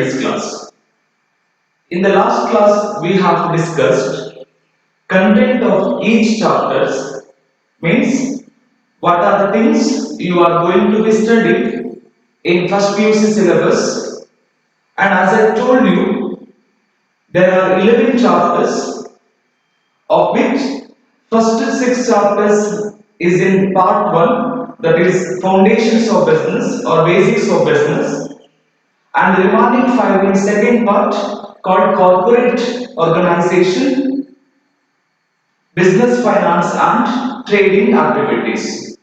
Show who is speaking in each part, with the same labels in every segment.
Speaker 1: studies class. In the last class, we have discussed content of each chapters, means what are the things you are going to be studying in first PUC syllabus. And as I told you, there are 11 chapters, of which first 6 chapters is in part 1, that is foundations of business or basics of business, and the remaining 5 in second part called corporate organization, business finance and trading activities.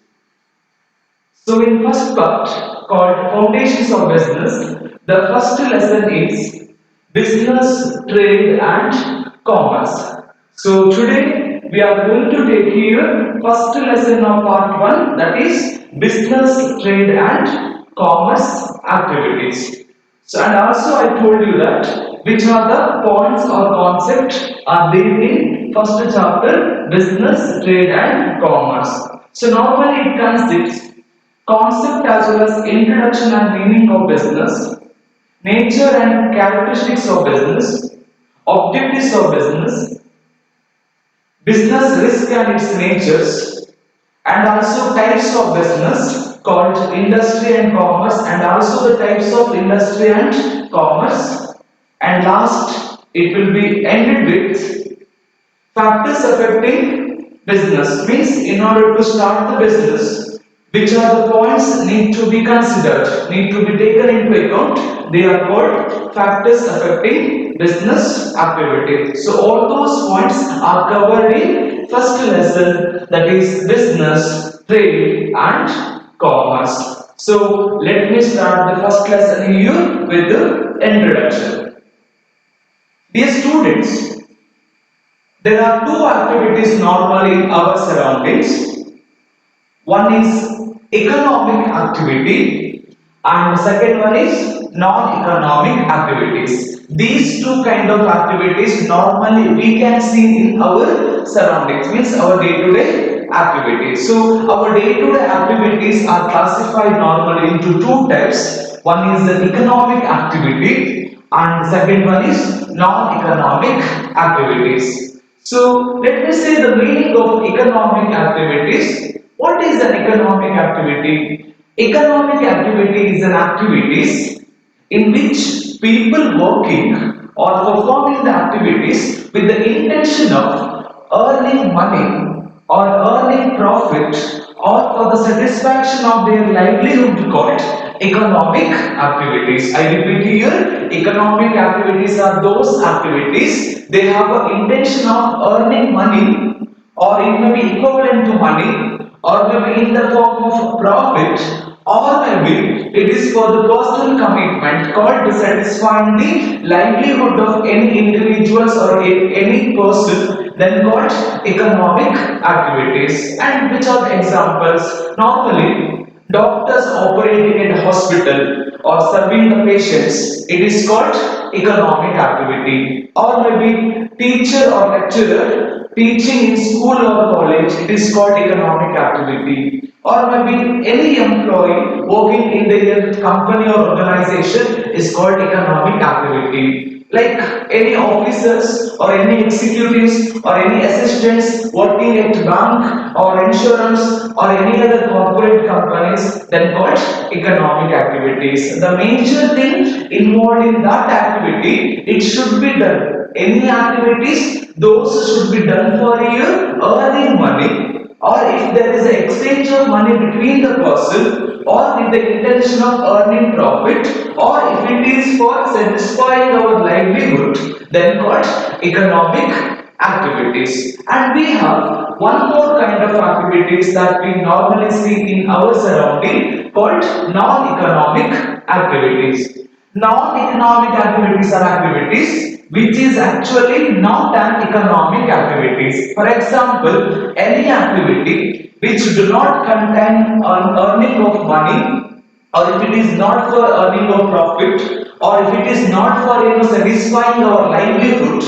Speaker 1: So in first part called foundations of business, the first lesson is business, trade and commerce. So today we are going to take here first lesson of part 1, that is business, trade and commerce activities. So and also I told you that which are the points or concepts are there in first chapter, business, trade and commerce. So normally it consists concept as well as introduction and meaning of business, nature and characteristics of business, objectives of business, business risk and its natures, and also types of business called industry and commerce, and also the types of industry and commerce. And last, it will be ended with factors affecting business, means in order to start the business, which are the points need to be considered, need to be taken into account. They are called factors affecting business activity. So all those points are covered in first lesson, that is business, trade and commerce. So let me start the first lesson here with the introduction. Dear students, there are two activities normally in our surroundings. One is economic activity and the second one is non-economic activities. These two kind of activities normally we can see in our surroundings, means our day-to-day activities. So our day-to-day activities are classified normally into two types. One is the economic activity and the second one is non-economic activities. So let me say the meaning of economic activities. What is an economic activity? Economic activity is an activities in which people working or performing the activities with the intention of earning money or earning profit or for the satisfaction of their livelihood called economic activities. I repeat here, economic activities are those activities they have an intention of earning money, or it may be equivalent to money, or maybe in the form of profit, or maybe it is for the personal commitment called satisfying the livelihood of any individuals or any person, then called economic activities. And which are the examples? Normally, doctors operating in a hospital or serving the patients, it is called economic activity. Or maybe teacher or lecturer teaching in school or college, it is called economic activity. Or maybe any employee working in their company or organization is called economic activity. Like any officers or any executives or any assistants working at bank or insurance or any other corporate companies, then called economic activities. The major thing involved in that activity, it should be done. Any activities, those should be done for you earning money, or if there is an exchange of money between the person, or with the intention of earning profit, or if it is for satisfying our livelihood, then called economic activities. And we have one more kind of activities that we normally see in our surrounding called non-economic activities. Non-economic activities are activities which is actually not an economic activities. For example, any activity which do not contain an earning of money, or if it is not for earning of profit, or if it is not for satisfying our livelihood,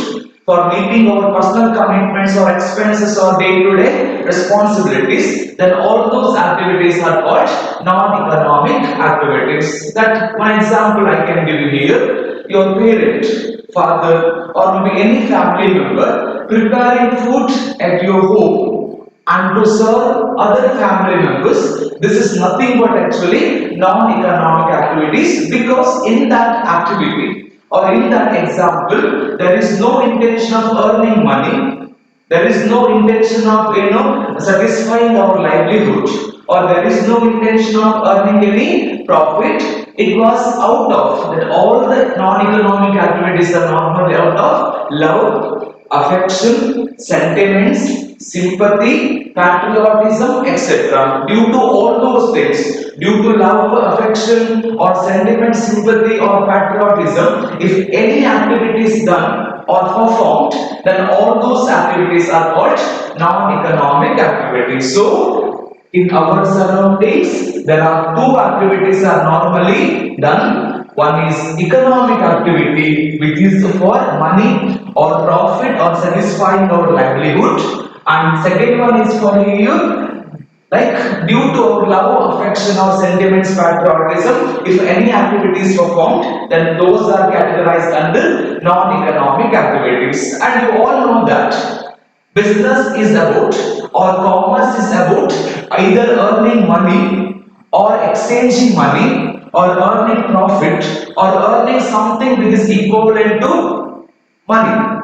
Speaker 1: for meeting our personal commitments or expenses or day-to-day responsibilities, then all those activities are called non-economic activities. That one example I can give you here. your parent, father, or maybe any family member preparing food at your home and to serve other family members, this is nothing but actually non-economic activities, because in that activity or in that example there is no intention of earning money, there is no intention of satisfying our livelihood, or there is no intention of earning any profit. It was out of that all the non-economic activities are normally out of love, affection, sentiments, sympathy, patriotism, etc. Due to all those things, due to love, affection, or sentiment, sympathy, or patriotism, if any activity is done or performed, then all those activities are called non-economic activities. So, in our surroundings, there are two activities are normally done. One is economic activity, which is for money or profit or satisfying our livelihood, and second one is for you, like due to our love, affection, or sentiments, patriotism, if any activity is performed, then those are categorized under non-economic activities. And you all know that business is about, or commerce is about, either earning money or exchanging money or earning profit or earning something which is equivalent to money.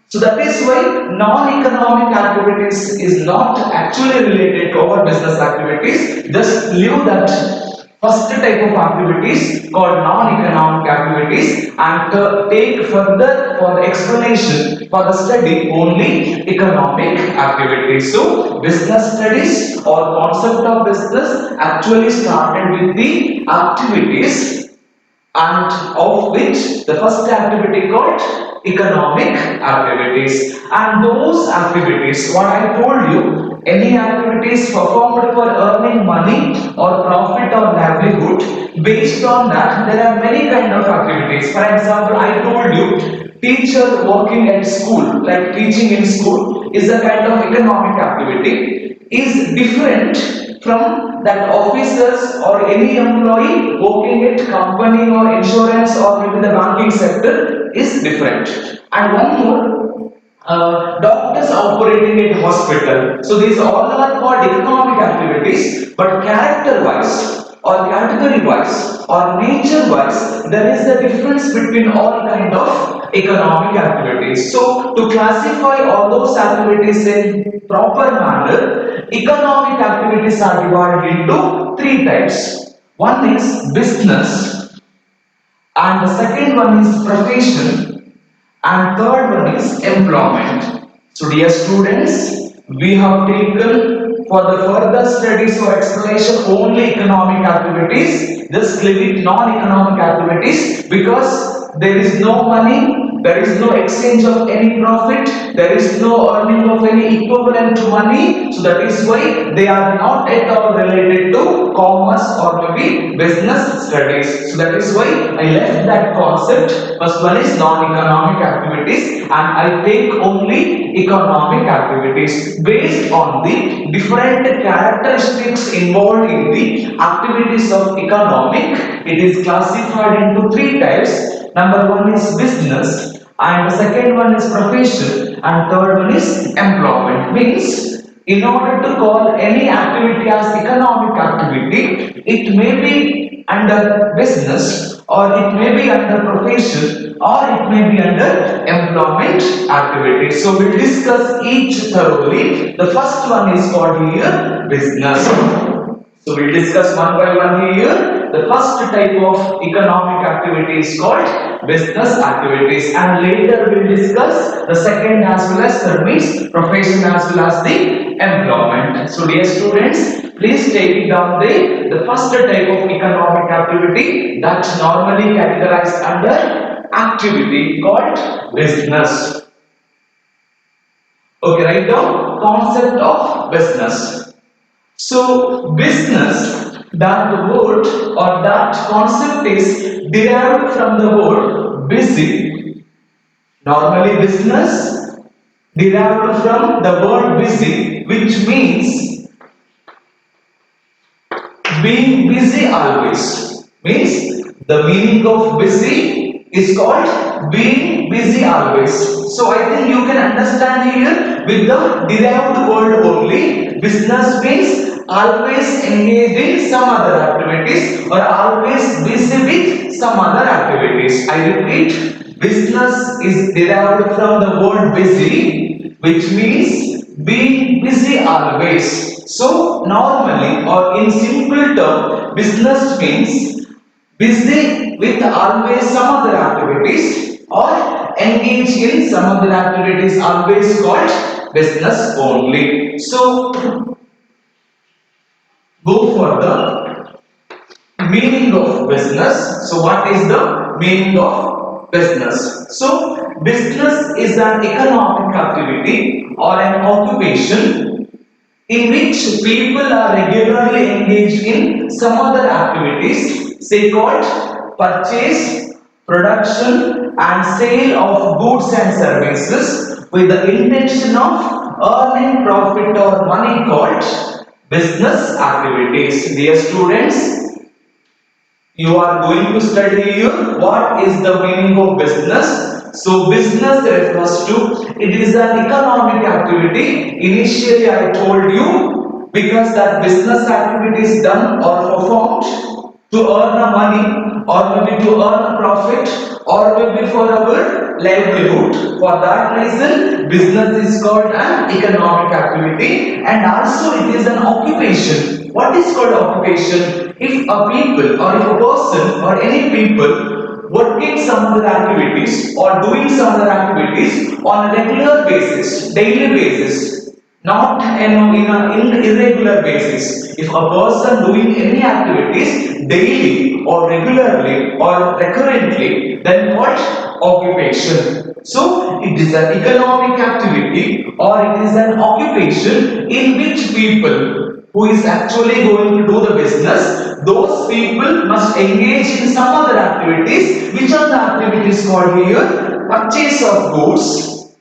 Speaker 1: So that is why non-economic activities is not actually related to our business activities. Just leave that first type of activities called non-economic activities and take further for the explanation for the study only economic activities. So business studies or concept of business actually started with the activities, and of which the first activity called economic activities. And those activities, what I told you, any activities performed for earning money or profit or livelihood, based on that there are many kind of activities. For example, I told you teacher working at school, like teaching in school, is a kind of economic activity, is different from that officers or any employee working at company or insurance or maybe the banking sector is different. And one more, doctors operating in hospital. So these all are called economic activities, but character wise or category wise or nature wise, there is a difference between all kind of economic activities. So to classify all those activities in proper manner, economic activities are divided into three types. One is business, and the second one is profession, and third one is employment. So dear students, we have taken for the further studies or explanation only economic activities. Just leave it non-economic activities, because there is no money, there is no exchange of any profit, there is no earning of any equivalent to money. So that is why they are not at all related to commerce or maybe business studies. So that is why I left that concept. First one is non-economic activities, and I take only economic activities based on the different characteristics involved in the activities of economic. It is classified into three types. Number one is business, and the second one is profession, and third one is employment. Means in order to call any activity as economic activity, it may be under business, or it may be under profession, or it may be under employment activity. So we'll discuss each thoroughly. The first one is called here business. So we'll discuss one by one here. The first type of economic activity is called business activities, and later we'll discuss the second as well as third, means profession as well as the employment. So dear students, please take down the first type of economic activity that's normally categorized under activity called business. Okay, write down concept of business. So business, that word or that concept is derived from the word busy. Normally business derived from the word busy, which means being busy always. Means the meaning of busy is called being busy always. So I think you can understand here with the derived word only. Business means always engaged in some other activities or always busy with some other activities. I repeat, business is derived from the word busy, which means being busy always. So normally or in simple term, business means busy with always some other activities or engage in some other activities always called business only. So go for the meaning of business. So what is the meaning of business? So business is an economic activity or an occupation in which people are regularly engaged in some other activities, say called purchase, production, and sale of goods and services with the intention of earning profit or money called business activities. Dear students, you are going to study here what is the meaning of business. So business refers to, it is an economic activity. Initially I told you, because that business activity is done or performed to earn a money or maybe to earn a profit or maybe for our livelihood. For that reason business is called an economic activity, and also it is an occupation. What is called occupation? If a people or if a person or any people working some other activities or doing some other activities on a regular basis, daily basis, not in an irregular basis. If a person doing any activities daily or regularly or recurrently, then what? Occupation. So it is an economic activity or it is an occupation in which people who is actually going to do the business, those people must engage in some other activities. Which are the activities called here? Purchase of goods,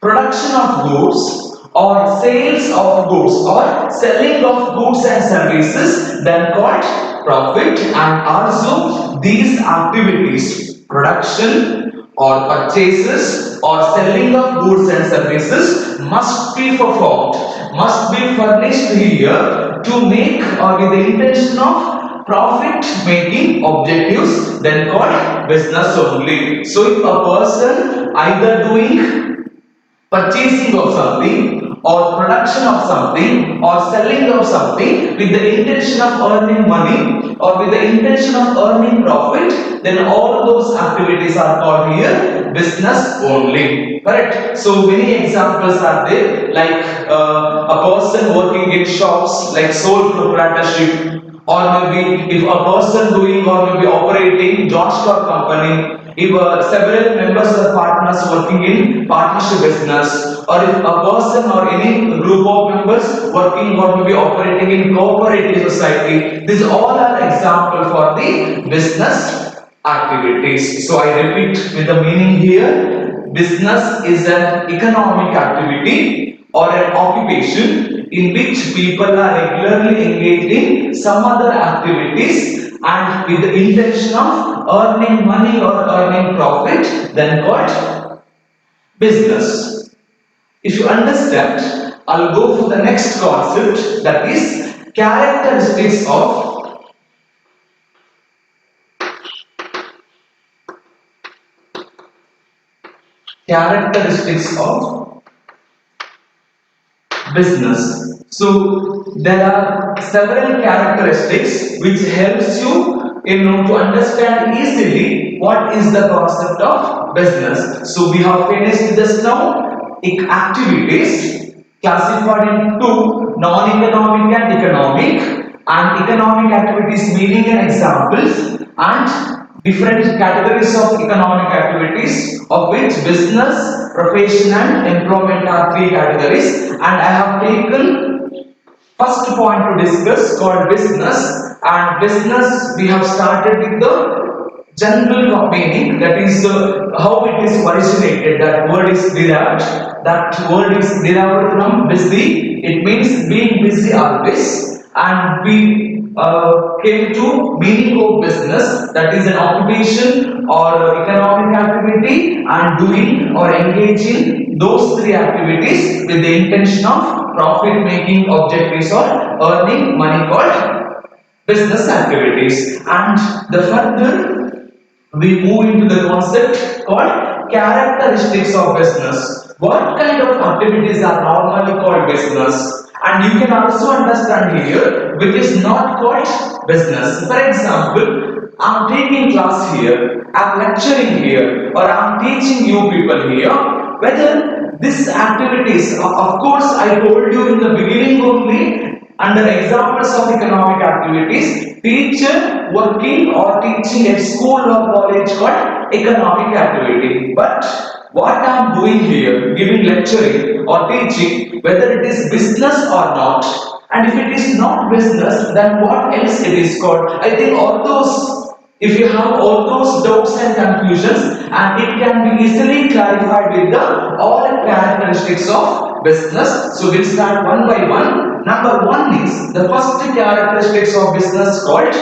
Speaker 1: production of goods, or sales of goods or selling of goods and services, then called profit. And also these activities, production or purchases or selling of goods and services, must be performed, must be furnished here to make or with the intention of profit making objectives, then called business only. So if a person either doing purchasing of something or production of something or selling of something with the intention of earning money or with the intention of earning profit, then all those activities are called here business only. Correct? So many examples are there, like a person working in shops like sole proprietorship, or maybe if a person doing or maybe operating Joshua company, if several members or partners working in partnership business, or if a person or any group of members working or maybe operating in cooperative society, these all are example for the business activities. So I repeat with the meaning here, business is an economic activity or an occupation in which people are regularly engaged in some other activities and with the intention of earning money or earning profit, then called business. If you understand, I'll go for the next concept, that is characteristics of business. So there are several characteristics which helps you to understand easily what is the concept of business. So we have finished just now activities classified into non-economic and economic, and economic activities meaning and examples, and different categories of economic activities, of which business, profession and employment are three categories. And I have taken first point to discuss called business. And business we have started with the general meaning, that is how it is originated. That word is derived. That word is derived from busy. It means being busy always. And came to meaning of business, that is an occupation or economic activity, and doing or engaging those three activities with the intention of profit making objectives or earning money called business activities. And the further we move into the concept called characteristics of business. What kind of activities are normally called business? And you can also understand here which is not called business. For example, I'm taking class here, I'm lecturing here, or I'm teaching you people here. Whether these activities, of course, I told you in the beginning only, under examples of economic activities, teacher working or teaching at school or college called economic activity. But what I am doing here, giving lecturing or teaching, whether it is business or not, and if it is not business, then what else it is called? I think all those, if you have all those doubts and confusions, and it can be easily clarified with the all characteristics of business. So we'll start one by one. Number one is the first characteristics of business called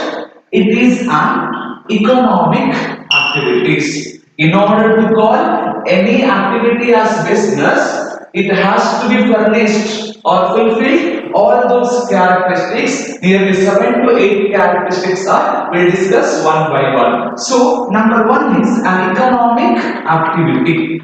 Speaker 1: it is an economic activities. In order to call any activity as business, it has to be furnished or fulfill all those characteristics. Nearly 7 to 8 characteristics are we'll discuss one by one. So number one is an economic activity.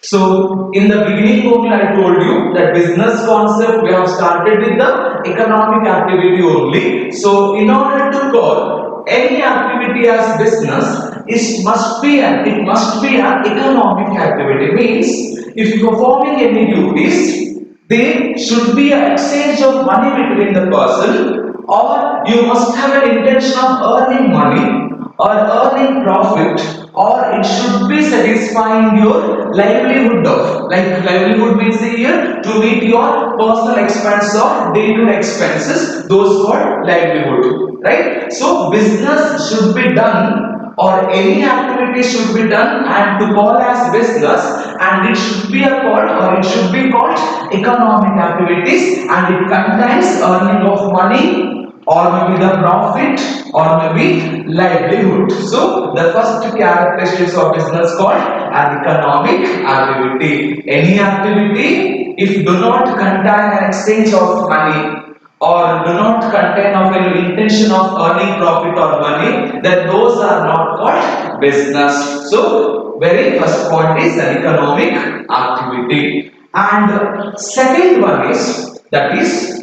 Speaker 1: So in the beginning only I told you that business concept we have started with the economic activity only. So in order to call any activity as business, it must be an economic activity. Means if you are performing any duties, there should be an exchange of money between the person, or you must have an intention of earning money or earning profit, or it should be satisfying your livelihood of, like livelihood means here to meet your personal expense or day-to-day expenses, those called livelihood, right? So business should be done or any activity should be done and to call as business, and it should be a called or it should be called economic activities, and it contains earning of money or maybe the profit or maybe livelihood. So the first characteristics of business called an economic activity. Any activity if do not contain an exchange of money or do not contain of any intention of earning profit or money, then those are not called business. So very first point is an economic activity. And second one is that is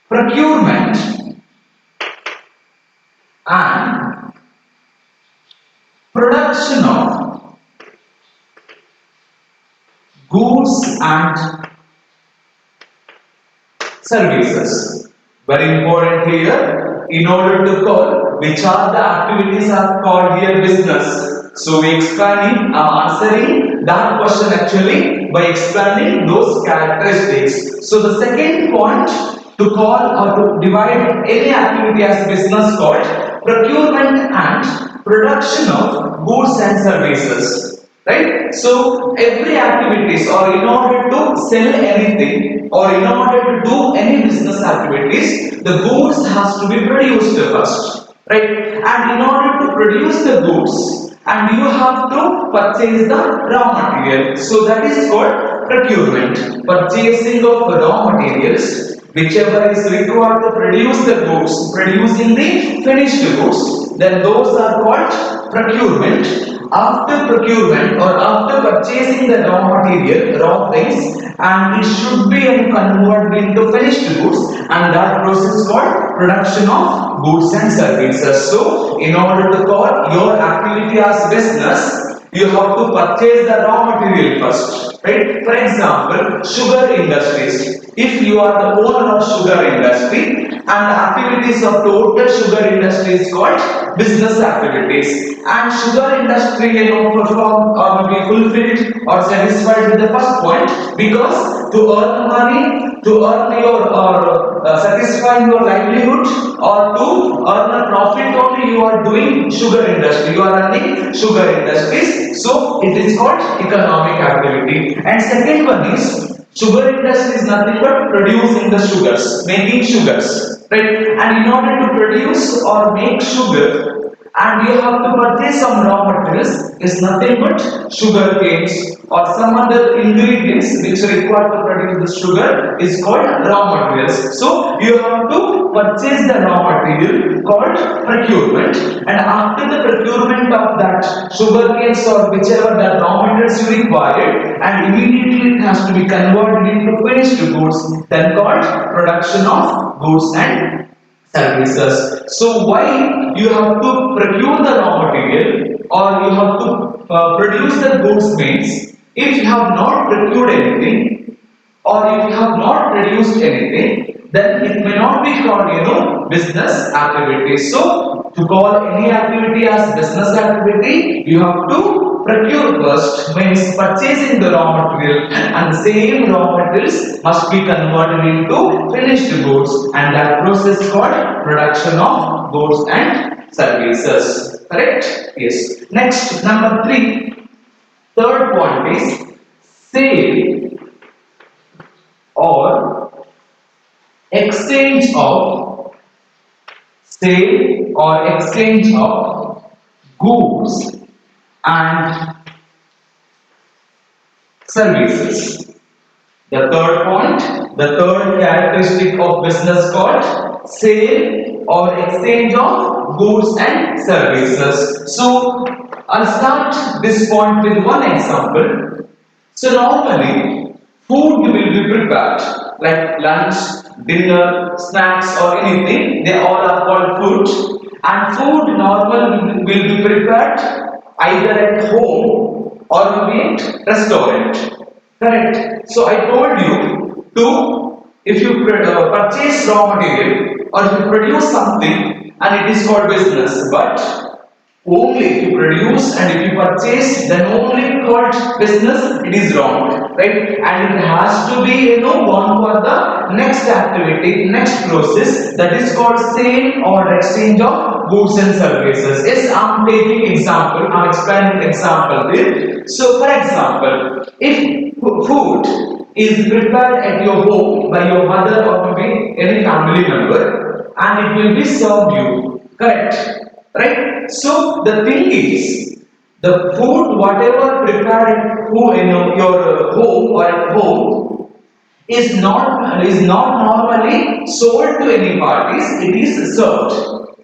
Speaker 1: procurement and production of goods and services. Very important here. In order to call which are the activities are called here business. So we explaining, answering that question actually by explaining those characteristics. So the second point to call or to divide any activity as business called procurement and production of goods and services, right? So every activities or in order to sell anything or in order to do any business activities, the goods has to be produced first, right? And in order to produce the goods, and you have to purchase the raw material, so that is called procurement, purchasing of raw materials whichever is required to produce the goods, producing the finished goods, then those are called procurement. After procurement or after purchasing the raw material, raw things, and it should be converted into finished goods, and that process is called production of goods and services. So, in order to call your activity as business, you have to purchase the raw material first, right? For example, sugar industries. If you are the owner of sugar industry and the activities of total sugar industry is called business activities, and sugar industry perform or be fulfilled or satisfied with the first point, because to earn money, to earn your or satisfy your livelihood or to earn a profit only, you are doing sugar industry, you are running sugar industries, so it is called economic activity. And second one is Sugar industry is nothing but producing the sugars, making sugars, right? And in order to produce or make sugar, and you have to purchase some raw materials, is nothing but sugar canes or some other ingredients which are required to produce the sugar is called raw materials. So you have to purchase the raw material called procurement, and after the procurement of that sugar canes or whichever the raw materials you require, and immediately it has to be converted into finished goods, then called production of goods and services. So why you have to procure the raw material or you have to produce the goods means, if you have not procured anything or if you have not produced anything, then it may not be called, business activity. So to call any activity as business activity, you have to procure first, means purchasing the raw material, and the same raw materials must be converted into finished goods, and that process called production of goods and services. Correct? Yes. Next, number 3, third point is sale or exchange of goods and services. The third point, the third characteristic of business called sale or exchange of goods and services. So I'll start this point with one example. So normally food will be prepared like lunch, dinner, snacks or anything. They all are called food, and food normally will be prepared either at home or maybe at restaurant. Correct. So I told you to, if you purchase raw material or if you produce something and it is called business, but only if you produce and if you purchase, then only called business, it is wrong, right? And it has to be, gone for the next activity, next process, that is called sale or exchange of goods and services. Yes, I'm taking example, I'm explaining example here. So for example, if food is prepared at your home by your mother or maybe any family member, and it will be served you, correct? Right? So the thing is, the food whatever prepared at your home or at home is not normally sold to any parties, it is served.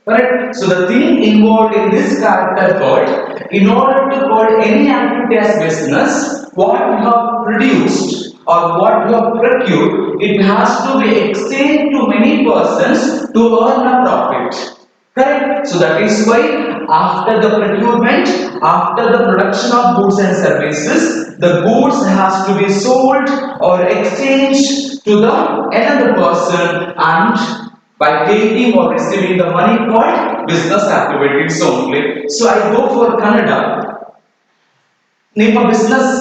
Speaker 1: Correct? So the thing involved in this character called, in order to call any activity as business, what you have produced or what you have procured, it has to be exchanged to many persons to earn a profit. Correct? So that is why after the procurement, after the production of goods and services, the goods has to be sold or exchanged to the another person, and by taking or receiving the money called business activities only. So I go for Canada. ನಿಮ್ಮ business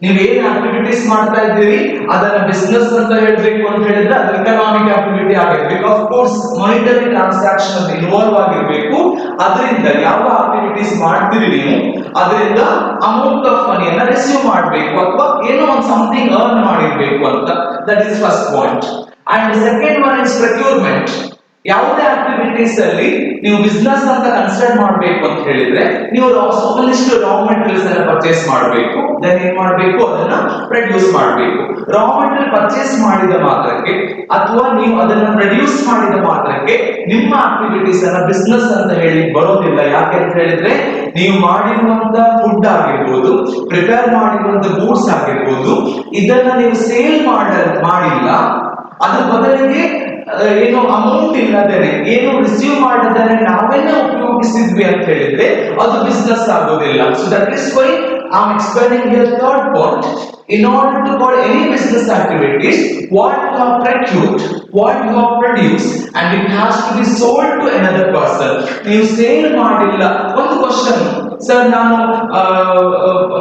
Speaker 1: ನೀವು ಏನು activities ಮಾಡ್ತಾ ಇದ್ದೀರಿ ಅದನ್ನ business ಅಂತ ಹೇಳಬೇಕು ಅಂತ ಹೇಳಿದ್ರೆ ಅದು ಇಕನಾಮಿಕ್ ಆಕ್ಟಿವಿಟಿ ಆಗಿರ್ಬೇಕು. ಆಫ್ ಕೋರ್ಸ್ ಮಾನಿಟರಿ ಟ್ರಾನ್ಸಾಕ್ಷನ್ ಅಂತ ಇನ್ವಾಲ್ವ್ ಆಗಿರಬೇಕು. ಅದರಿಂದ ಯಾವ ಆಕ್ಟಿವಿಟೀಸ್ ಮಾಡ್ತೀರಿ ನೀವು ಅದರಿಂದ ಅಮೌಂಟ್ ಆಫ್ ಮನಿಯನ್ನ ರಿಸೀವ್ ಮಾಡಬೇಕು ಅಥವಾ ಏನೋ ಒಂದು ಸಮಥಿಂಗ್ ಅರ್ನ್ ಮಾಡಿರಬೇಕು ಅಂತ. That is first point. And second one is procurement. ಯಾವುದೇ ಆಕ್ಟಿವಿಟೀಸ್ ಅಲ್ಲಿ ನೀವು ಬಿಸ್ನೆಸ್ ಅಂತ ಕನ್ಸಿಡರ್ ಮಾಡಬೇಕು ಅಂತ ಹೇಳಿದ್ರೆ ನೀವು ಒಂದಿಷ್ಟು ರಾ ಮೆಟೀರಿಯಲ್ಸ್ ಅನ್ನ ಪರ್ಚೇಸ್ ಮಾಡಬೇಕು, ದೆನ್ ಏನ್ ಮಾಡಬೇಕು ಅದನ್ನ ಪ್ರೊಡ್ಯೂಸ್ ಮಾಡಬೇಕು. ರಾ ಮೆಟೀರಿಯಲ್ ಪರ್ಚೇಸ್ ಮಾಡಿದ ಮಾತ್ರಕ್ಕೆ ಅಥವಾ ನೀವು ಅದನ್ನ ಪ್ರೊಡ್ಯೂಸ್ ಮಾಡಿದ ಮಾತ್ರಕ್ಕೆ ನಿಮ್ಮ ಆಕ್ಟಿವಿಟೀಸ್ ಅನ್ನ ಬಿಸ್ನೆಸ್ ಅಂತ ಹೇಳಿ ಬರೋದಿಲ್ಲ. ಯಾಕೆ ಅಂತ ಹೇಳಿದ್ರೆ ನೀವು ಮಾಡಿರುವಂತ ಫುಡ್ ಆಗಿರ್ಬೋದು, ಪ್ರಿಪೇರ್ ಮಾಡಿರುವಂತ ಗೂಡ್ಸ್ ಆಗಿರ್ಬೋದು, ಇದನ್ನ ನೀವು ಸೇಲ್ ಮಾಡಿಲ್ಲ, ಅದ್ರ ಬದಲಿಗೆ ಏನು ಅಮೌಂಟ್ ಇಲ್ಲದೇನೆ ಏನು ರಿಸೀವ್ ಮಾಡದೇನೆ ನಾವೇನೇ ಉಪಯೋಗಿಸಿದ್ವಿ ಅಂತ ಹೇಳಿದ್ರೆ ಅದು ಬಿಸ್ನೆಸ್ ಆಗೋದಿಲ್ಲ. So that is why I am explaining here third point. In order to call any business activities, what you have procured, what you have produced, and it has to be sold to another person. ನೀವು sale ಮಾಡಿಲ್ಲ. ಒಂದು question, sir ನಾನು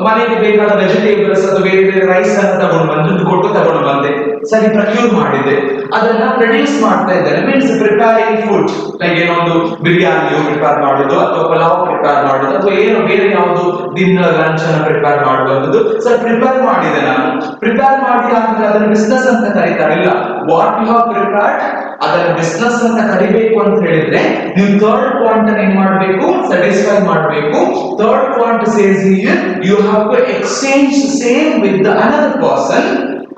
Speaker 1: ಮನೆಗೆ ಬೇಕಾದ vegetables ಅಥವಾ ಬೇರೆ ಬೇರೆ rice ಅನ್ನು ತಗೊಂಡು ಬಂದು ದುಡ್ಡು ಕೊಟ್ಟು ತಗೊಂಡು ಬಂದೆ, ಸರಿ ಪ್ರಕ್ಯೂರ್ ಮಾಡಿದೆ, ಅದನ್ನ ಪ್ರೊಡ್ಯೂಸ್ ಮಾಡ್ತಾ ಇದ್ದಾರೆ, ಮೀನ್ಸ್ ಪ್ರಿಪೇರಿಂಗ್ ಫುಡ್, ಲೈಕ್ ಏನೊಂದು ಬಿರಿಯಾನಿಯು ಪ್ರಿಪೇರ್ ಮಾಡೋದು ಅಥವಾ ಪಲಾವ್ ಪ್ರಿಪೇರ್ ಮಾಡೋದು ಅಥವಾ ಏನೋ ಬೇರೆ ಯಾವುದು ಡಿನ್ನರ್ ಲಂಚ್ ಅನ್ನು ಪ್ರಿಪೇರ್ ಮಾಡುವಂಥದ್ದು. ಸರ್ ಪ್ರಿಪೇರ್ ಮಾಡಿದೆ, ನಾನು ಪ್ರಿಪೇರ್ ಮಾಡಿ ಆದ್ರೆ ಅದನ್ನ ಬಿಸ್ನೆಸ್ ಅಂತ ಕರೀತಾರೆ. ಇಲ್ಲ, ವಾಟ್ ಯು ಹ್ಯಾವ್ ಪ್ರಿಪೇರ್ಡ್ ಅದನ್ನ ಬಿಸ್ನೆಸ್ ಅಂತ ಕರಿಬೇಕು ಅಂತ ಹೇಳಿದ್ರೆ ನೀವು ಥರ್ಡ್ ಪಾಯಿಂಟ್ ಅನ್ನು ಏನ್ ಮಾಡಬೇಕು, ಸ್ಯಾಟಿಸ್ಫೈ ಮಾಡಬೇಕು. Third point says here you have to exchange same with the another person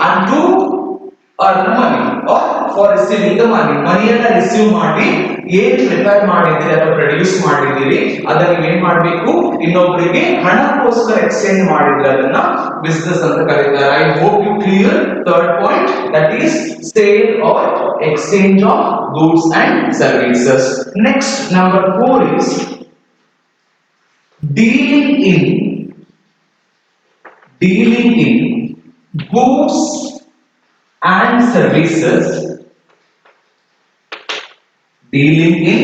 Speaker 1: and to earn money or for receiving the money. ಮನಿಯನ್ನ ರಿಸೀವ್ ಮಾಡಿ ಏನ್ ಪ್ರಿಪೇರ್ ಮಾಡಿದ್ದೀರಿ ಅಥವಾ ಪ್ರೊಡ್ಯೂಸ್ ಮಾಡಿದ್ದೀರಿ ಅದನ್ನ ಏನ್ ಮಾಡಬೇಕು, ಇನ್ನೊಬ್ಬರಿಗೆ ಹಣಕ್ಕೋಸ್ಕರ ಎಕ್ಸ್ಚೇಂಜ್ ಮಾಡಿದ್ರೆ ಅದನ್ನ ಬಿಸ್ನೆಸ್ ಅಂತ ಕರೀತಾರೆ. I hope you clear third point, that is sale or exchange of goods and services. Next number 4 is dealing in goods and services, dealing in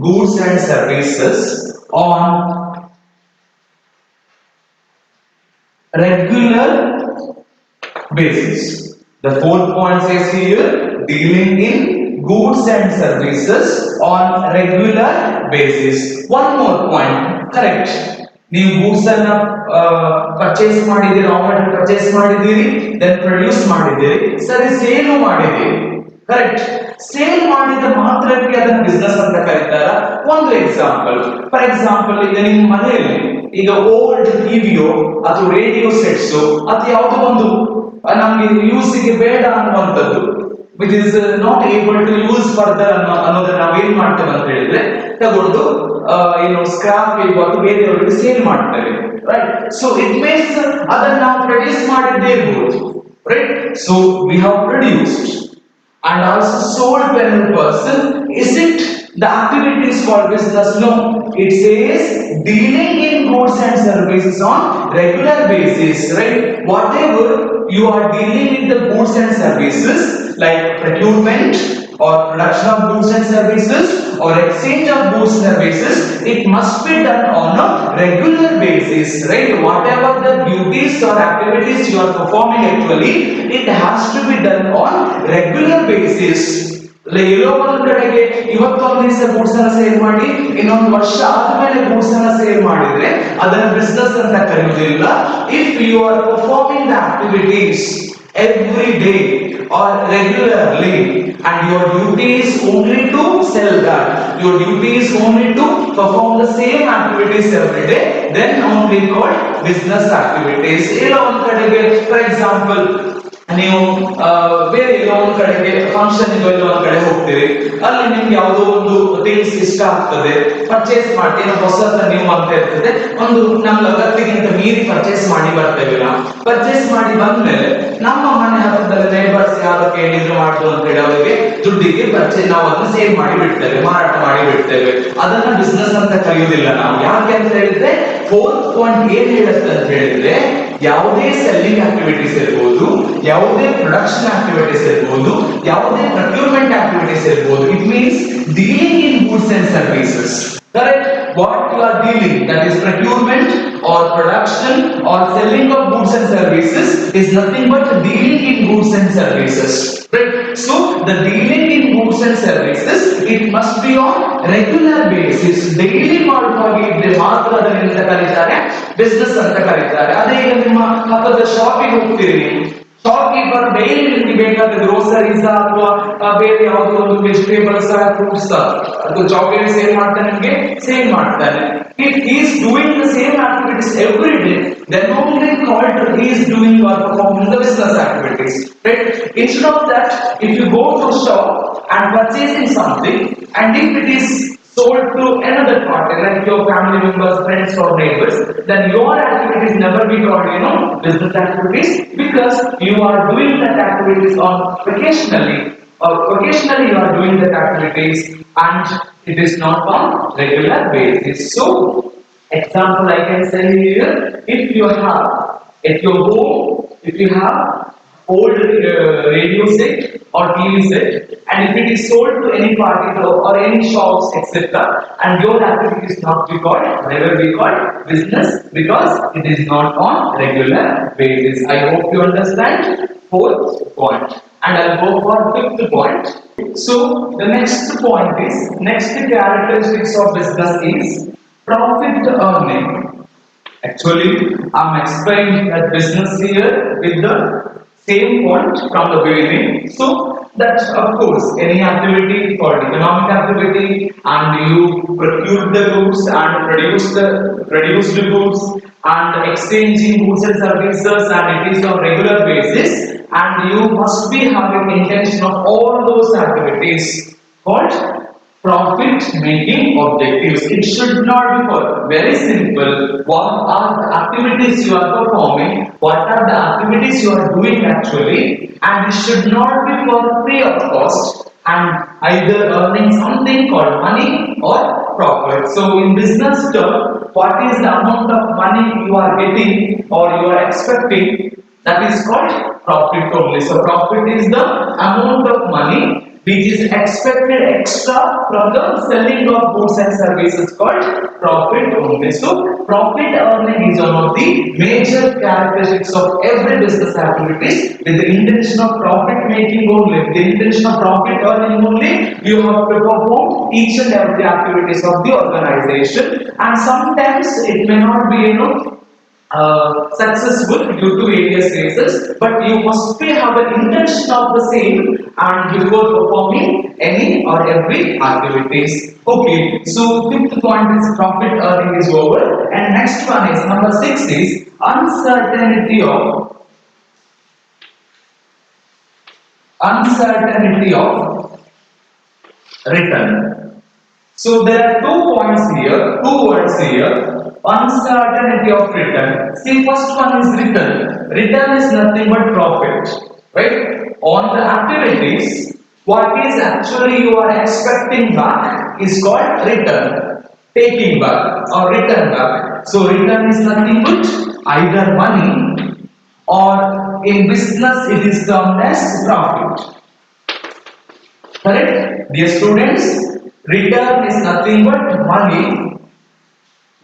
Speaker 1: goods and services on regular basis. The fourth point says here dealing in goods and services on regular basis. One more point, correct. ನೀವು goods ಅನ್ನ purchase ಮಾಡಿದ್ದೀರಿ, raw material purchase ಮಾಡಿದ್ದೀರಿ, then produce ಮಾಡಿದ್ದೀರಿ, ಸರಿ sale ಮಾಡಿದ್ದೀರಿ, correct. Sale ಮಾಡಿದ ಮಾತ್ರಕ್ಕೆ ಅದನ್ನ ಬಿಸ್ನೆಸ್ ಅಂತ ಕರೀತಾರ. ಒಂದು ಎಕ್ಸಾಂಪಲ್, ಫಾರ್ ಎಕ್ಸಾಂಪಲ್, ಈಗ ನಿಮ್ಮ ಮನೆಯಲ್ಲಿ ಈಗ ಓಲ್ಡ್ ಟಿವಿಯೋ ಅಥವಾ ರೇಡಿಯೋ ಸೆಟ್ಸ್ ಅಥವಾ ಯಾವುದೋ ಒಂದು ನಮ್ಗೆ ಯೂಸಿಗೆ ಬೇಡ ಅನ್ನುವಂಥದ್ದು, which is not able to use further ಅನ್ನೋದನ್ನ ನಾವೇನ್ ಮಾಡ್ತೇವೆ ಅಂತ ಹೇಳಿದ್ರೆ ತಗೊಂಡು ಏನು ಸ್ಕ್ರಾಪ್ ಅಥವಾ ಬೇರೆಯವರಿಗೆ ಸೇಲ್ ಮಾಡ್ತೇವೆ, ರೈಟ್. ಸೊ ಇಟ್ ಮೀನ್ಸ್ ಅದನ್ನ ನಾವು ಪ್ರೊಡ್ಯೂಸ್ ಮಾಡಿದ್ದೇ ಇರ್ಬೋದು, right. So we have produced and also sold to another person. Is it the activity is called business? No, it says dealing in goods and services on regular basis, right? Whatever you are dealing with the goods and services like procurement or production of goods and services or exchange of goods and services, it must be done on a regular basis, right? Whatever the duties or activities you are performing actually, it has to be done on regular basis. ಎಲ್ಲೋ ಒಂದು ಕಡೆಗೆ ಇವತ್ತೊಂದು ದಿವಸ goods ಅನ್ನ sale ಮಾಡಿ ಇನ್ನೊಂದು ವರ್ಷ ಆದ್ಮೇಲೆ goods ಅನ್ನ ಸೇಲ್ ಮಾಡಿದ್ರೆ ಅದನ್ನ ಬಿಸ್ನೆಸ್ ಅಂತ ಕರೆಯುವುದಿಲ್ಲ. If you are performing the activities every day or regularly and your duty is only to sell that, your duty is only to perform the same activities every day, then only called business activities. ಎಲ್ಲೋ ಒಂದು ಕಡೆಗೆ for example ನೀವು ಬೇರೆ ಎಲ್ಲೋ ಒಂದು ಕಡೆಗೆ function ಎಲ್ಲೋ ಒಂದು ಕಡೆ ಹೋಗ್ತೀರಿ, ಅಲ್ಲಿ ನಿಮ್ಗೆ ಯಾವುದೋ ಒಂದು ಥಿಂಗ್ಸ್ ಇಷ್ಟ ಆಗ್ತದೆ, ಪರ್ಚೇಸ್ ಮಾಡ್ತೀವಿ, ಹೊಸತ ನೀವು ಅಂತ ಇರ್ತದೆ, ಒಂದು ನಮ್ಮ ಅಗತ್ಯಕ್ಕಿಂತ ಮೀರಿ ಪರ್ಚೇಸ್ ಮಾಡಿ ಬರ್ತೇವೆ. ನಾವು ಪರ್ಚೇಸ್ ಮಾಡಿ ಬಂದ್ಮೇಲೆ ನಮ್ಮ ಮನೆ ಹತ್ತಿರದಲ್ಲಿ ನೇಬರ್ಸ್ ಯಾರು ಕೇಳಿದ್ರು ಮಾಡ್ತು ಅಂತ ಹೇಳಿ ಅವರಿಗೆ ದುಡ್ಡಿಗೆ ಪರ್ಚೇಸ್ ನಾವು ಅದನ್ನ ಸೇಲ್ ಮಾಡಿ ಬಿಡ್ತೇವೆ, ಮಾರಾಟ ಮಾಡಿ ಬಿಡ್ತೇವೆ. ಅದನ್ನ ಬಿಸ್ನೆಸ್ ಅಂತ ಕರೆಯುವುದಿಲ್ಲ ನಾವು. ಯಾಕೆ ಅಂತ ಹೇಳಿದ್ರೆ ಫೋರ್ತ್ ಪಾಯಿಂಟ್ ಏನ್ ಹೇಳುತ್ತೆ ಅಂತ ಹೇಳಿದ್ರೆ ಯಾವುದೇ ಸೆಲ್ಲಿಂಗ್ ಆಕ್ಟಿವಿಟೀಸ್ ಇರಬಹುದು, ಯಾವುದೇ ಪ್ರೊಡಕ್ಷನ್ ಆಕ್ಟಿವಿಟೀಸ್ ಇರಬಹುದು, ಯಾವುದೇ ಪ್ರೊಕ್ಯೂರ್ಮೆಂಟ್ ಆಕ್ಟಿವಿಟೀಸ್ ಇರಬಹುದು, it means dealing in goods and services, correct. What you are dealing, that is procurement or production or selling of goods and services, is nothing but dealing in goods and services, right? So the dealing in goods and services, it must be on regular basis. Daily ಮಾಡುವಾಗಿದ್ರೆ ಮಾತ್ರ ಅದನ್ನ ಕರೀತಾರೆ business ಅಂತ ಕರೀತಾರೆ. ಅದೇ ಈಗ ನಿಮ್ಮ ಹತ್ತದ ಶಾಪಿಗೆ ಹೋಗ್ತೀರಿ, ಶಾಪ್ಕೀಪರ್ ಡೈಲಿ ನಿಮಗೆ ಬೇಕಾದ ಗ್ರೋಸರೀಸ್ ಅಥವಾ ಬೇರೆ ಯಾವುದೋ ಒಂದು ವೆಜಿಟೇಬಲ್ಸ್ ಫ್ರೂಟ್ಸ್ ಅಥವಾ ಚಾಕ್ಲೇಟ್ ಸೇಲ್ ಮಾಡ್ತಾನೆ, ನಿಮಗೆ ಸೇಲ್ ಮಾಡ್ತಾನೆ. If he is doing the same activities every day, then only called he is doing or performing the business activities, right? Instead of that, if you go to shop and purchasing something, and if it is sold to another party like your family members, friends or neighbors, then your activities never be called business activities, because you are doing that activities on occasionally you are doing that activities and it is not on regular basis. So example I can say here, if you have at your home, if you have old radio set or TV set, and if it is sold to any party or any shops, etc., and your activity is not be called, never be called business because it is not on regular basis. I hope you understand. Fourth point, and I'll go for fifth point. So the next point is next characteristics of business is profit earning. Actually, I'm explaining that business here with the same point from the beginning. So that of course any activity called economic activity, and you procure the goods and produce the goods and exchanging goods and services, and it is on regular basis, and you must be having intention of all those activities called profit making objectives. It should not be for very simple. What are the activities you are performing? What are the activities you are doing actually? And it should not be for free of cost and either earning something called money or profit. So in business term, what is the amount of money you are getting or you are expecting? That is called profit only. So profit is the amount of money which is expected extra from the selling of goods and services called profit only. So profit earning is one of the major characteristics of every business activities. With the intention of profit making only, with the intention of profit earning only, you have to perform each and every activities of the organization, and sometimes it may not be successful due to various reasons, but you must be have an intention of the same and before performing any or every activities. Okay, so fifth point is profit earning is over, and next one is number 6 is uncertainty of return. So there are 2 points here, 2 words here. Uncertainty of return. See, first one is return. Return is nothing but profit, right? On the activities, what is actually you are expecting back is called return. Taking back or return back. So return is nothing but either money or in business it is termed as profit. Correct? Dear students, return is nothing but money.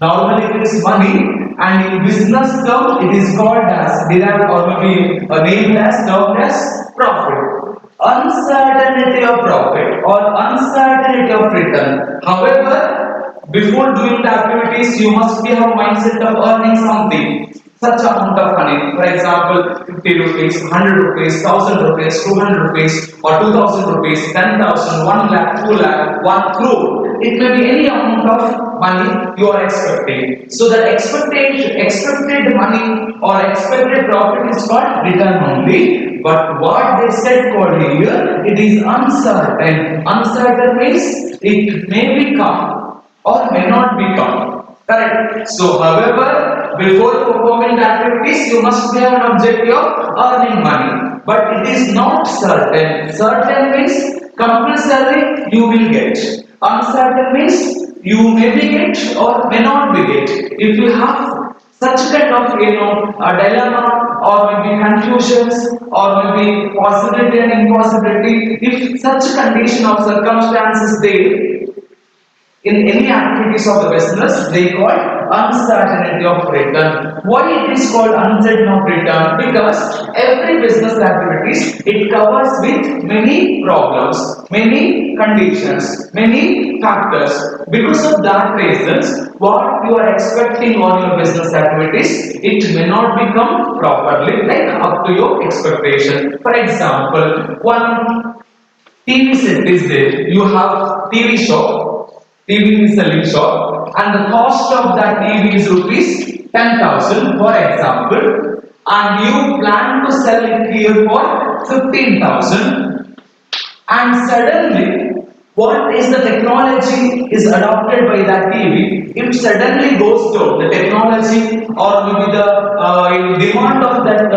Speaker 1: Normally it is money, and in business term it is called as derived or maybe named as termed as profit. Uncertainty of profit or uncertainty of return. However, before doing the activities, you must be have mindset of earning something. Such amount of money, for example, 50 rupees, 100 rupees, 1000 rupees, 200 rupees, or 2000 rupees, 10,000, 1 lakh, 2 lakh, 1 crore. It may be any amount of money you are expecting. So that expected money or expected profit is called return only. But what they said called here, it is uncertain. Uncertain means it may become or may not become. Correct. So, however, before performing the activities, you must have an objective of earning money. But it is not certain. Certain means compulsory you will get. Uncertain means you may be get or may not be get. If you have such kind of a dilemma or maybe confusions or maybe possibility and impossibility, if such condition of circumstances there in any activities of the business, they call uncertainty of return. Why it is called uncertainty of return? Because every business activities it covers with many problems, many conditions, many factors. Because of that reasons, what you are expecting on your business activities, it may not become properly like up to your expectation. For example, one TV set is there. You have TV shop, TV selling shop, and the cost of that TV is rupees 10,000, for example, and you plan to sell it here for 15,000, and suddenly, what is the technology is adopted by that TV? It suddenly goes down. The technology or maybe the demand of that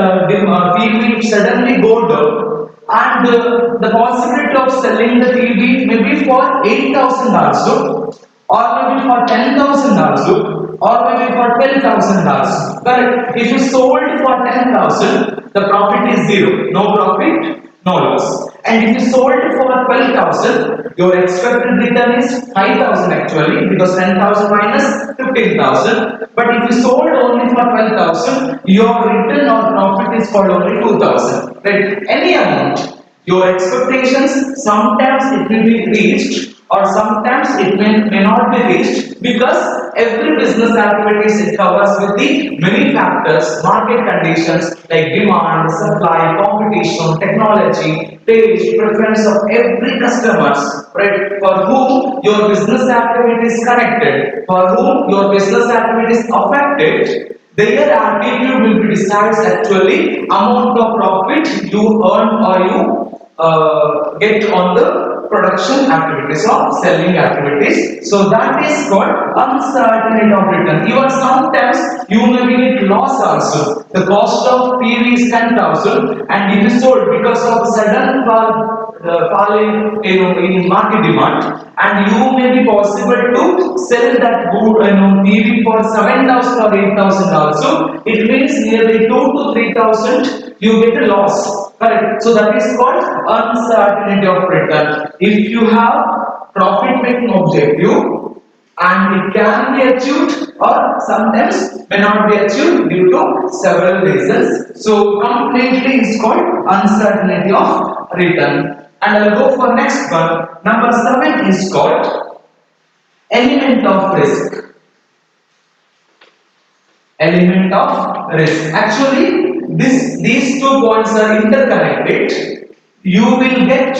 Speaker 1: TV suddenly go down, and the possibility of selling the TV maybe for 8,000 also, or maybe for 10,000 also, or maybe for 12,000 also. Correct? If you sold for 10,000, the profit is zero, no profit, no loss. And if you sold for 12,000, your expected return is 5,000 actually, because 10,000 minus 15,000. But if you sold only for 12,000, your return or profit is for only 2,000. Right? Any amount. Your expectations sometimes it will be reached or sometimes it may not be reached because every business activities it covers with the many factors, market conditions like demand, supply, competition, technology, taste, preference of every customers, right? For whom your business activity is connected, for whom your business activity is affected, their attitude will be decides actually amount of profit you earn or you get on the production activities or selling activities. So that is called uncertainty of return. Even sometimes you may be at loss also. The cost of PV is 10,000 and it is sold because of sudden fall in market demand, and you may be possible to sell that good PV for 7,000 or 8,000 also. It means nearly 2 to 3,000 you get a loss. Correct. So that is called uncertainty of return. If you have profit making objective and it can be achieved or sometimes may not be achieved due to several reasons. So completely is called uncertainty of return. And I'll go for next one. Number 7 is called element of risk. Element of risk. Actually, these two points are interconnected. You will get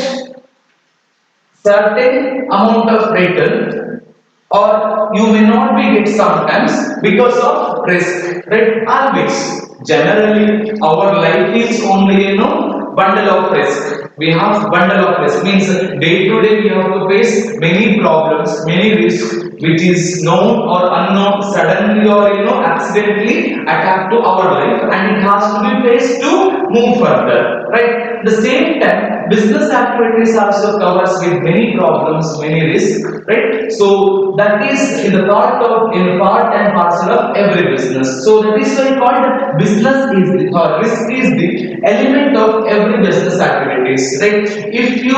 Speaker 1: certain amount of return or you may not be get sometimes because of risk, right? Always generally our life is only bundle of risk. We have bundle of risk means day to day we have to face many problems, many risks which is known or unknown suddenly or accidentally attack to our life, and it has to be faced to move further, right? At the same time, business activities also covers with many problems, many risks, right? So that is in the part and parcel of every business. So that is why called business is the or risk is the element of every business activities, right? If you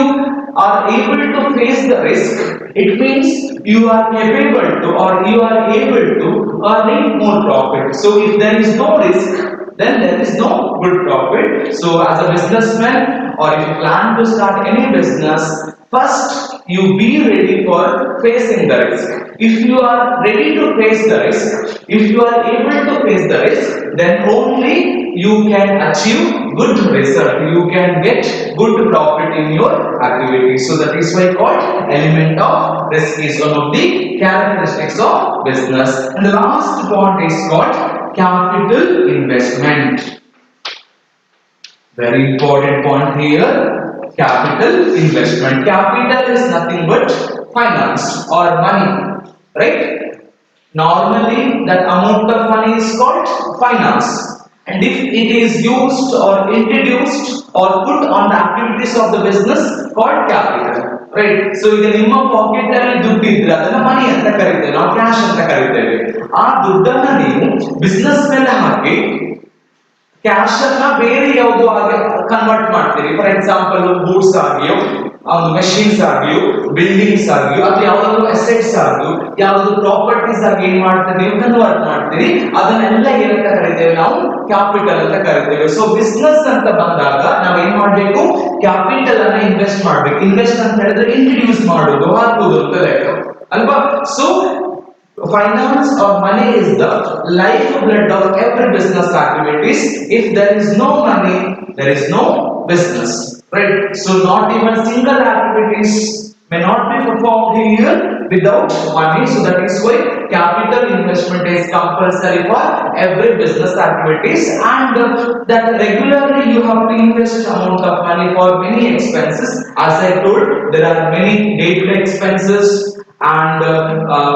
Speaker 1: are able to face the risk, it means you are capable to or you are able to earning more profit. So if there is no risk, then there is no good profit. So as a businessman or if you plan to start any business, first you be ready for facing the risk. If you are ready to face the risk, if you are able to face the risk, then only you can achieve good result. You can get good profit in your activity. So that is why called element of risk is one of the characteristics of business. And the last point is called capital investment. Very important point here. Capital investment. Capital is nothing but finance or money, right? Normally, that amount of money is called finance. And if it is used or introduced or put on the activities of the business, called capital, right? So, ಈಗ ನಿಮ್ಮ packet ಅಲ್ಲಿ ದುಡ್ಡು ಇದ್ರೆ ಅದನ್ನ ಮನಿ ಅಂತ ಕರೀತೇವೆ, ನಾವು cash ಅಂತ ಕರೀತೇವೆ. ಆ ದುಡ್ಡನ್ನ ನೀವು ಬಿಸ್ನೆಸ್ ಮೇಲೆ ಹಾಕಿ ಕ್ಯಾಶ್ ಅನ್ನ ಬೇರೆ ಯಾವುದೋ ಹಾಗೆ ಕನ್ವರ್ಟ್ ಮಾಡ್ತೀರಿ. ಫಾರ್ ಎಕ್ಸಾಂಪಲ್ ಗೂಡ್ಸ್ ಆಗಿಯೋ ಒಂದು ಮೆಷಿನ್ಸ್ ಆಗಿಯೋ ಬಿಲ್ಡಿಂಗ್ಸ್ ಆಗಿಯೋ ಅಥವಾ ಯಾವ್ದಾದ್ರು ಅಸೆಟ್ಸ್ ಆಗಿಯೋ ಯಾವ್ದಾದ್ರು ಪ್ರಾಪರ್ಟೀಸ್ ಆಗಿ ಏನ್ ಮಾಡ್ತೀರಿ ನೀವು ಕನ್ವರ್ಟ್ ಮಾಡ್ತೀರಿ. ಅದನ್ನೆಲ್ಲ ಏನಂತ ಕರಿತೇವೆ ನಾವು ಕ್ಯಾಪಿಟಲ್ ಅಂತ ಕರಿತೇವೆ. ಸೊ ಬಿಸ್ನೆಸ್ ಅಂತ ಬಂದಾಗ ನಾವು ಏನ್ ಮಾಡ್ಬೇಕು, ಕ್ಯಾಪಿಟಲ್ ಅನ್ನ ಇನ್ವೆಸ್ಟ್ ಮಾಡ್ಬೇಕು. ಇನ್ವೆಸ್ಟ್ ಅಂತ ಹೇಳಿದ್ರೆ ಇಂಟ್ರಡ್ಯೂಸ್ ಮಾಡುದು, ಹಾಕುದು ಅಂತ ಲೆಕ್ಕ ಅಲ್ವಾ. So finance or money is the lifeblood of every business activities. If there is no money, there is no business, right? So not even single activities may not be performed here without money. So that is why capital investment is compulsory for every business activities, and that regularly you have to invest amount of money for many expenses. As I told, there are many day-to-day expenses and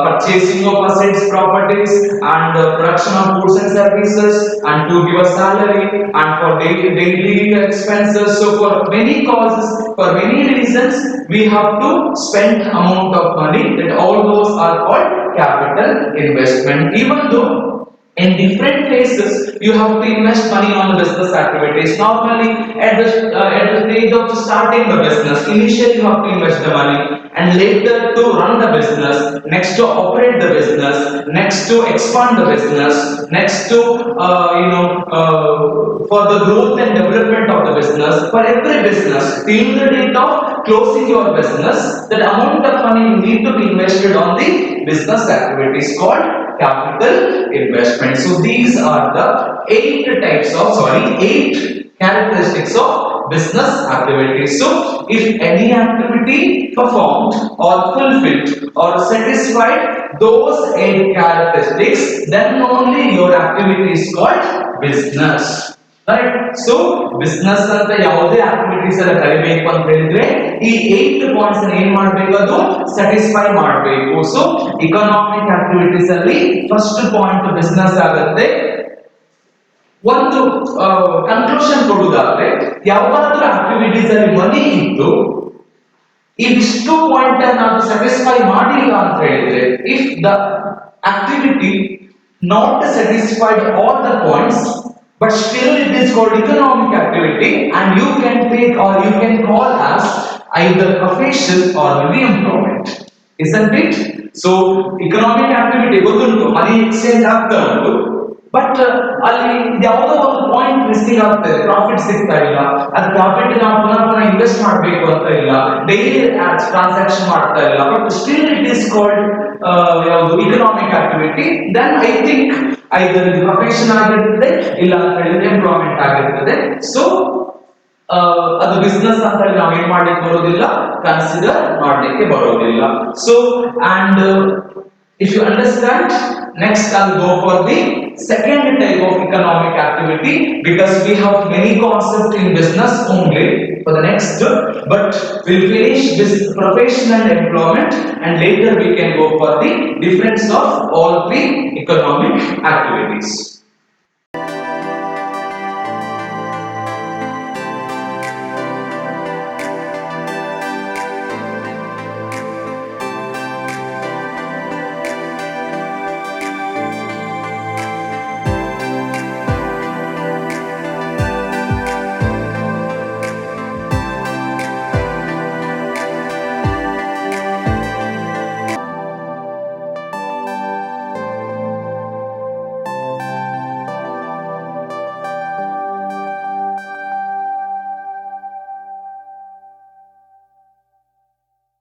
Speaker 1: purchasing of assets, properties, and production of goods and services, and to give a salary, and for daily expenses. So for many causes, for many reasons, we have to spend amount of money. That all those are called capital investment. Even though in different places, you have to invest money on the business activities. Normally, at the stage of starting the business, initially you have to invest the money, and later to run the business, next to operate the business, next to expand the business, next to for the growth and development of the business. For every business, till the date of closing your business, that amount of money you need to be invested on the business activities called capital investment. So these are the eight characteristics of business activities. So if any activity performed or fulfilled or satisfied those eight characteristics, then only your activity is called business. Right? So business ಅಂತ ಯಾವುದೇ activities ಅನ್ನ ಕಲಿಬೇಕು ಅಂತ ಹೇಳಿದ್ರೆ ಈ 8 points ಅನ್ನು ಏನ್ ಮಾಡಬೇಕು, ಅದು ಸ್ಯಾಟಿಸ್ಫೈ ಮಾಡಬೇಕು. ಸೊ ಇಕನಾಮಿಕ್ ಆಕ್ಟಿವಿಟೀಸ್ ಅಲ್ಲಿ ಫಸ್ಟ್ ಪಾಯಿಂಟ್ ಬಿಸ್ನೆಸ್ ಆಗುತ್ತೆ. ಒಂದು ಕನ್ಕ್ಲೂಷನ್ ಕೊಡುವುದಾದ್ರೆ, ಯಾವುದಾದ್ರೂ ಆಕ್ಟಿವಿಟೀಸ್ ಅಲ್ಲಿ ಮನಿ ಇದ್ದು ಇಷ್ಟು ಪಾಯಿಂಟ್ ಅನ್ನು ಅದು ಸ್ಯಾಟಿಸ್ಫೈ ಮಾಡಿಲ್ಲ ಅಂತ ಹೇಳಿದ್ರೆ, if the activity not satisfied all the points, but still it is called economic activity, and you can take or you can call as either profession or maybe employment, isn't it? So economic activity ಗೊತ್ತುಂಟು, ಮನಿ exchange ಆಗ್ತಾ ಉಂಟು, but ಅಲ್ಲಿ ಯಾವುದೋ ಒಂದು point missing ಆಗ್ತದೆ, profit ಸಿಗ್ತಾ ಇಲ್ಲ, ಅದು ಪ್ರಾಫಿಟ್ ನಾವು ಪುನಃ ಇನ್ವೆಸ್ಟ್ ಮಾಡಬೇಕು ಅಂತ ಇಲ್ಲ, ಡೈಲಿ ಟ್ರಾನ್ಸಾಕ್ಷನ್ ಮಾಡ್ತಾ ಇಲ್ಲ, but still it is called ಯಾವುದು economic activity. Then I think either ಇದು ಪ್ರೊಫೆಷನ್ ಆಗಿರ್ತದೆ, ಇಲ್ಲ ಅಂತ ಹೇಳಿದ್ರೆ ಎಂಪ್ಲಾಯ್ಮೆಂಟ್ ಆಗಿರ್ತದೆ. ಸೊ ಅದು ಬಿಸ್ನೆಸ್ ಅಂತ ಹೇಳಿ ನಾವು ಏನ್ ಮಾಡ್ಲಿಕ್ಕೆ ಬರೋದಿಲ್ಲ, ಕನ್ಸಿಡರ್ ಮಾಡ್ಲಿಕ್ಕೆ ಬರೋದಿಲ್ಲ. So and if you understand, next I'll go for the second type of economic activity, because we have many concepts in business only for the next, but we'll finish this profession and employment, and later we can go for the difference of all three economic activities.